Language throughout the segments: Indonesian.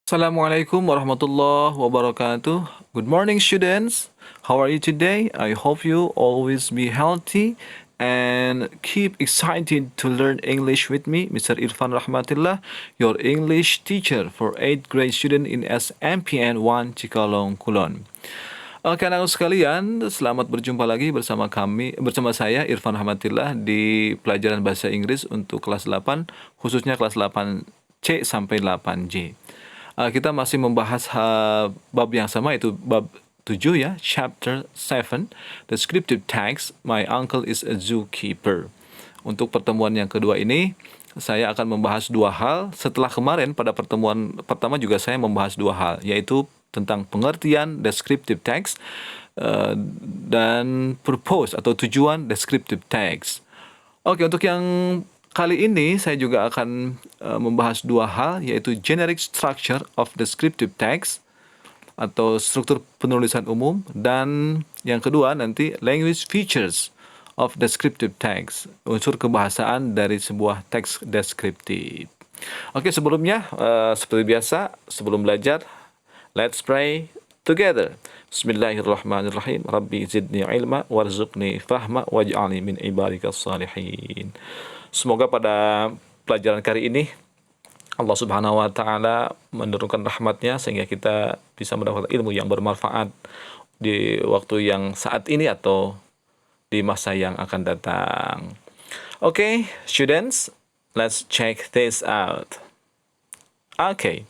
Assalamualaikum warahmatullahi wabarakatuh. Good morning, students. How are you today? I hope you always be healthy and keep excited to learn English with me, Mr. Irfan Rahmatillah, your English teacher for 8th grade student in SMPN 1 Cikalong, Kulon. Oke, anak-anak sekalian, selamat berjumpa lagi bersama saya Irfan Rahmatillah di pelajaran bahasa Inggris untuk kelas 8, khususnya kelas 8C sampai 8J. Kita masih membahas bab yang sama, yaitu bab 7 ya, chapter 7, descriptive text, my uncle is a zookeeper. Untuk pertemuan yang kedua ini, saya akan membahas dua hal. Setelah kemarin pada pertemuan pertama juga saya membahas dua hal, yaitu tentang pengertian descriptive text dan purpose atau tujuan descriptive text. Oke, untuk yang kali ini saya juga akan membahas dua hal, yaitu generic structure of descriptive text atau struktur penulisan umum, dan yang kedua nanti language features of descriptive text, unsur kebahasaan dari sebuah teks deskriptif. Oke, sebelumnya seperti biasa sebelum belajar, let's pray together. Bismillahirrahmanirrahim. Rabbi zidni ilma warzuqni fahma waj'alni min ibadikas salihin. Semoga pada pelajaran kali ini Allah Subhanahu wa taala menurunkan rahmatnya sehingga kita bisa mendapatkan ilmu yang bermanfaat di waktu yang saat ini atau di masa yang akan datang. Okay, students, let's check this out. Okay.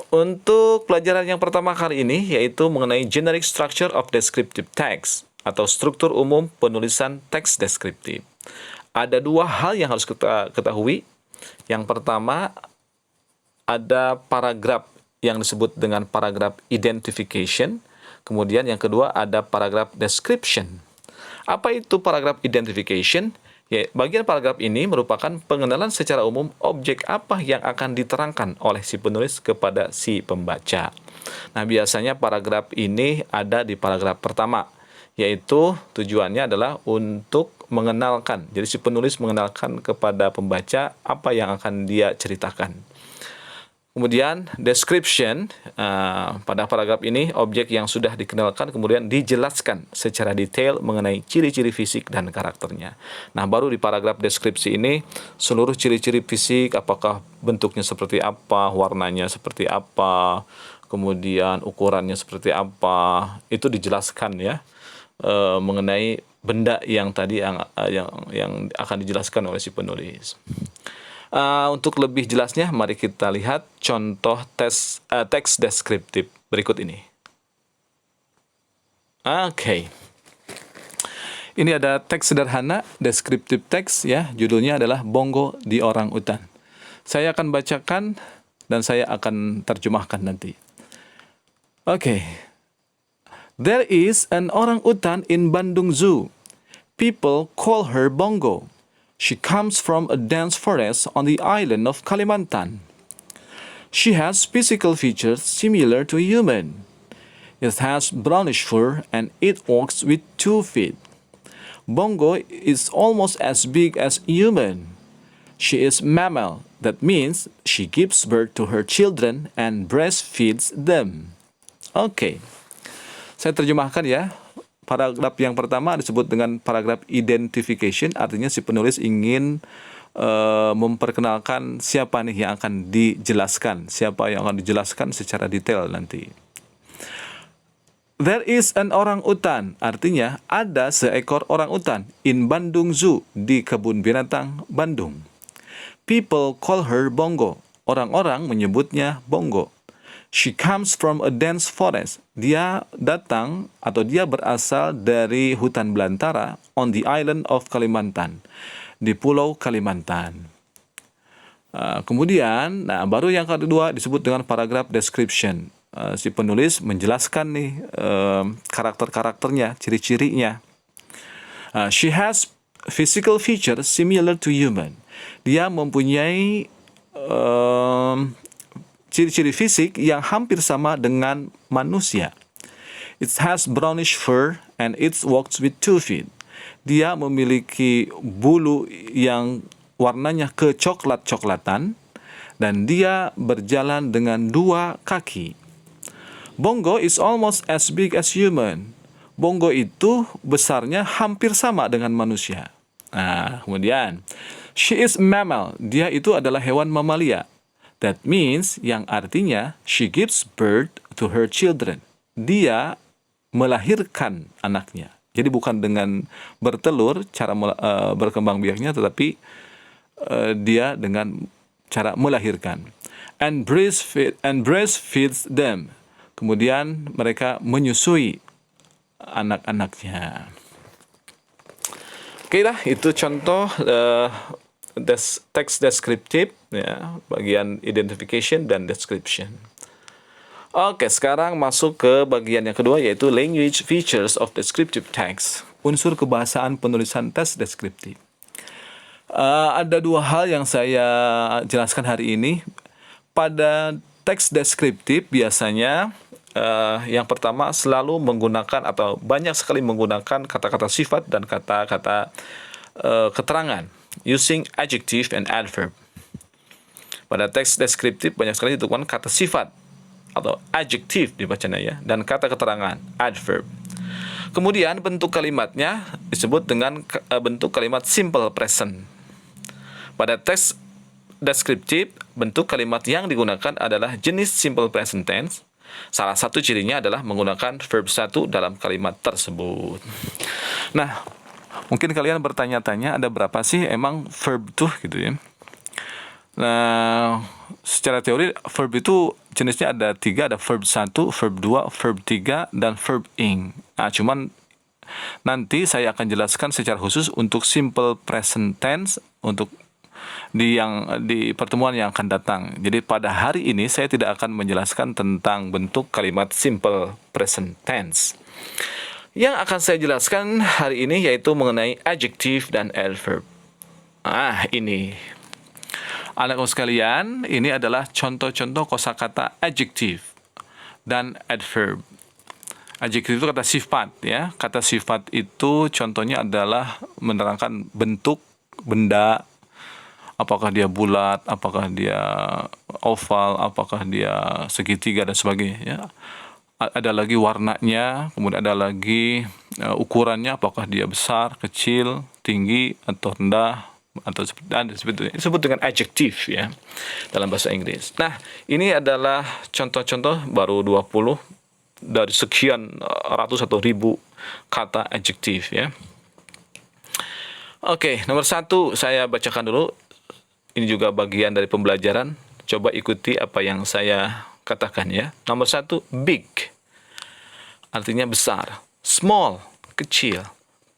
Untuk pelajaran yang pertama kali ini yaitu mengenai generic structure of descriptive text atau struktur umum penulisan teks deskriptif. Ada dua hal yang harus kita ketahui. Yang pertama, ada paragraf yang disebut dengan paragraf identification. Kemudian yang kedua ada paragraf description. Apa itu paragraf identification? Ya, bagian paragraf ini merupakan pengenalan secara umum objek apa yang akan diterangkan oleh si penulis kepada si pembaca. Nah, biasanya paragraf ini ada di paragraf pertama, yaitu tujuannya adalah untuk mengenalkan. Jadi si penulis mengenalkan kepada pembaca apa yang akan dia ceritakan. Kemudian description, pada paragraf ini objek yang sudah dikenalkan kemudian dijelaskan secara detail mengenai ciri-ciri fisik dan karakternya. Nah, baru di paragraf deskripsi ini seluruh ciri-ciri fisik, apakah bentuknya seperti apa, warnanya seperti apa, kemudian ukurannya seperti apa, itu dijelaskan ya, mengenai benda yang tadi yang akan dijelaskan oleh si penulis. Untuk lebih jelasnya, mari kita lihat contoh teks deskriptif berikut ini. Oke. Ini ada teks sederhana, deskriptif teks ya, judulnya adalah Bongo di Orang Utan. Saya akan bacakan dan saya akan terjemahkan nanti. Oke. There is an orang utan in Bandung Zoo. People call her Bongo. She comes from a dense forest on the island of Kalimantan. She has physical features similar to a human. It has brownish fur and it walks with 2 feet. Bongo is almost as big as a human. She is mammal. That means she gives birth to her children and breastfeeds them. Oke. Saya terjemahkan ya. Paragraf yang pertama disebut dengan paragraf identification, artinya si penulis ingin memperkenalkan siapa nih yang akan dijelaskan, siapa yang akan dijelaskan secara detail nanti. There is an orang utan, artinya ada seekor orang utan in Bandung Zoo, di kebun binatang Bandung. People call her Bongo, orang-orang menyebutnya Bongo. She comes from a dense forest. Dia datang atau dia berasal dari hutan belantara on the island of Kalimantan, di Pulau Kalimantan. Kemudian, baru yang kedua disebut dengan paragraf description. Si penulis menjelaskan nih karakter-karakternya, ciri-cirinya. She has physical features similar to human. Dia mempunyai ciri-ciri fisik yang hampir sama dengan manusia. It has brownish fur and it walks with 2 feet. Dia memiliki bulu yang warnanya kecoklat-coklatan dan dia berjalan dengan 2 kaki. Bongo is almost as big as human. Bongo itu besarnya hampir sama dengan manusia. Nah, kemudian, she is mammal. Dia itu adalah hewan mamalia. That means, yang artinya, she gives birth to her children. Dia melahirkan anaknya. Jadi bukan dengan bertelur cara berkembang biaknya, tetapi dia dengan cara melahirkan. And breastfeeds them. Kemudian mereka menyusui anak-anaknya. Oke lah, itu contoh text descriptive, ya, bagian identification dan description. Oke, sekarang masuk ke bagian yang kedua, yaitu language features of descriptive text. Unsur kebahasaan penulisan teks deskriptif. Ada 2 hal yang saya jelaskan hari ini. Pada teks deskriptif biasanya yang pertama selalu menggunakan atau banyak sekali menggunakan kata-kata sifat dan kata-kata keterangan, using adjective and adverb. Pada teks deskriptif banyak sekali ditemukan kata sifat atau adjektif dibacanya, ya, dan kata keterangan, adverb. Kemudian bentuk kalimatnya disebut dengan bentuk kalimat simple present. Pada teks deskriptif, bentuk kalimat yang digunakan adalah jenis simple present tense. Salah satu cirinya adalah menggunakan verb 1 dalam kalimat tersebut. Nah, mungkin kalian bertanya-tanya, ada berapa sih emang verb tuh gitu ya. Nah, secara teori verb itu jenisnya ada 3, ada verb 1, verb 2, verb 3, dan verb ing. Nah, cuman nanti saya akan jelaskan secara khusus untuk simple present tense untuk di pertemuan yang akan datang. Jadi pada hari ini saya tidak akan menjelaskan tentang bentuk kalimat simple present tense. Yang akan saya jelaskan hari ini yaitu mengenai adjective dan adverb. Ini. Anak-anak sekalian, ini adalah contoh-contoh kosakata adjective dan adverb. Adjective itu kata sifat, ya. Kata sifat itu contohnya adalah menerangkan bentuk benda, apakah dia bulat, apakah dia oval, apakah dia segitiga dan sebagainya, ya. Ada lagi warnanya, kemudian ada lagi ukurannya, apakah dia besar, kecil, tinggi atau rendah, atau disebut dengan adjektif, ya, dalam bahasa Inggris. Nah, ini adalah contoh-contoh baru 20 dari sekian ratus atau ribu kata adjektif, ya. Oke, nomor 1 saya bacakan dulu. Ini juga bagian dari pembelajaran. Coba ikuti apa yang saya katakan, ya. Nomor 1, big. Artinya besar. Small, kecil.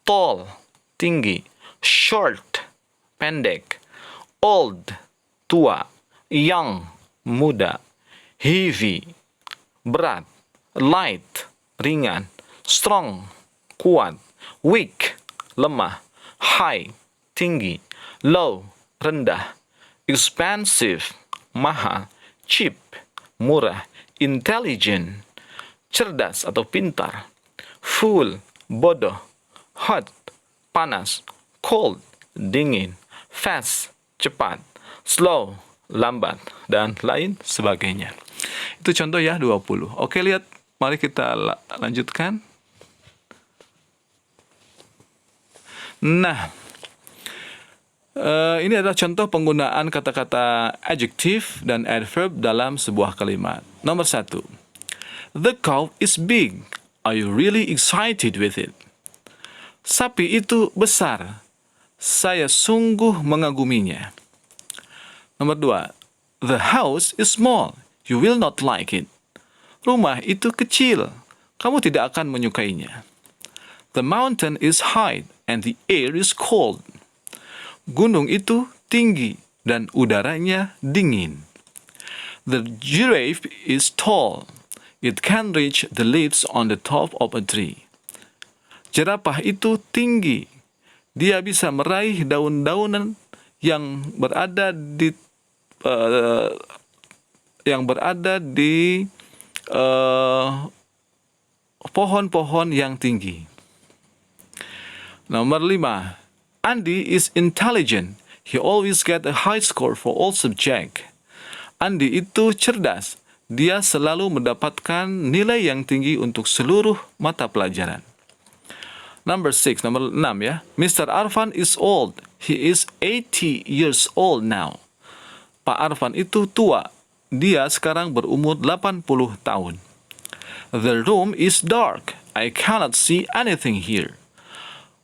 Tall, tinggi. Short, pendek. Old, tua. Young, muda. Heavy, berat. Light, ringan. Strong, kuat. Weak, lemah. High, tinggi. Low, rendah. Expensive, mahal. Cheap, murah. Intelligent, cerdas atau pintar. Full, bodoh. Hot, panas. Cold, dingin. Fast, cepat. Slow, lambat, dan lain sebagainya. Itu contoh, ya, 20. Oke, lihat. Mari kita lanjutkan. Nah, ini adalah contoh penggunaan kata-kata adjective dan adverb dalam sebuah kalimat. Nomor 1. The cow is big. Are you really excited with it? Sapi itu besar. Saya sungguh mengaguminya. Nomor 2. The house is small. You will not like it. Rumah itu kecil. Kamu tidak akan menyukainya. The mountain is high and the air is cold. Gunung itu tinggi dan udaranya dingin. The giraffe is tall. It can reach the leaves on the top of a tree. Jerapah itu tinggi. Dia bisa meraih daun-daunan yang berada di pohon-pohon yang tinggi. Nomor 5. Andy is intelligent. He always get a high score for all subjects. Andi itu cerdas. Dia selalu mendapatkan nilai yang tinggi untuk seluruh mata pelajaran. Number 6 ya. Mr. Arfan is old. He is 80 years old now. Pak Arfan itu tua. Dia sekarang berumur 80 tahun. The room is dark. I cannot see anything here.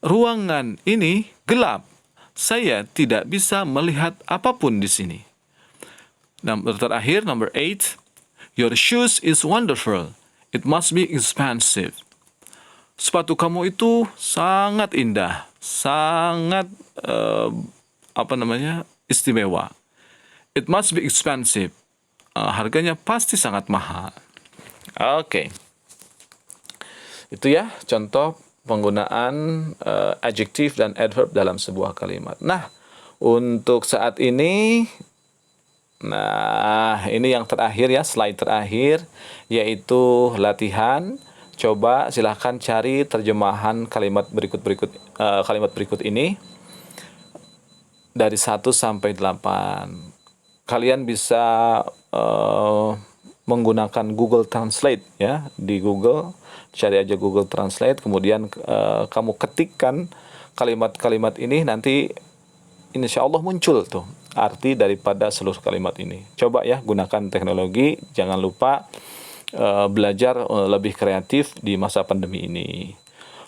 Ruangan ini gelap. Saya tidak bisa melihat apapun di sini. Terakhir, number 8. Your shoes is wonderful. It must be expensive. Sepatu kamu itu sangat indah, sangat istimewa. It must be expensive. Harganya pasti sangat mahal. Oke. Itu ya contoh penggunaan adjektif dan adverb dalam sebuah kalimat. Nah, untuk saat ini, ini yang terakhir ya, slide terakhir, yaitu latihan. Coba silahkan cari terjemahan kalimat berikut ini dari 1 sampai 8. Kalian bisa menggunakan Google Translate ya, di Google cari aja Google Translate, kemudian kamu ketikkan kalimat-kalimat ini, nanti insya Allah muncul tuh arti daripada seluruh kalimat ini. Coba ya gunakan teknologi, jangan lupa belajar lebih kreatif di masa pandemi ini.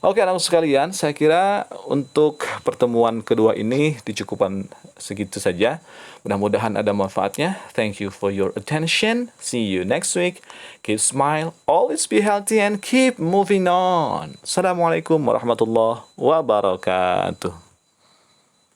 Oke, anak sekalian, saya kira untuk pertemuan kedua ini dicukupkan segitu saja. Mudah-mudahan ada manfaatnya. Thank you for your attention. See you next week. Keep smile, always be healthy, and keep moving on. Assalamualaikum warahmatullahi wabarakatuh.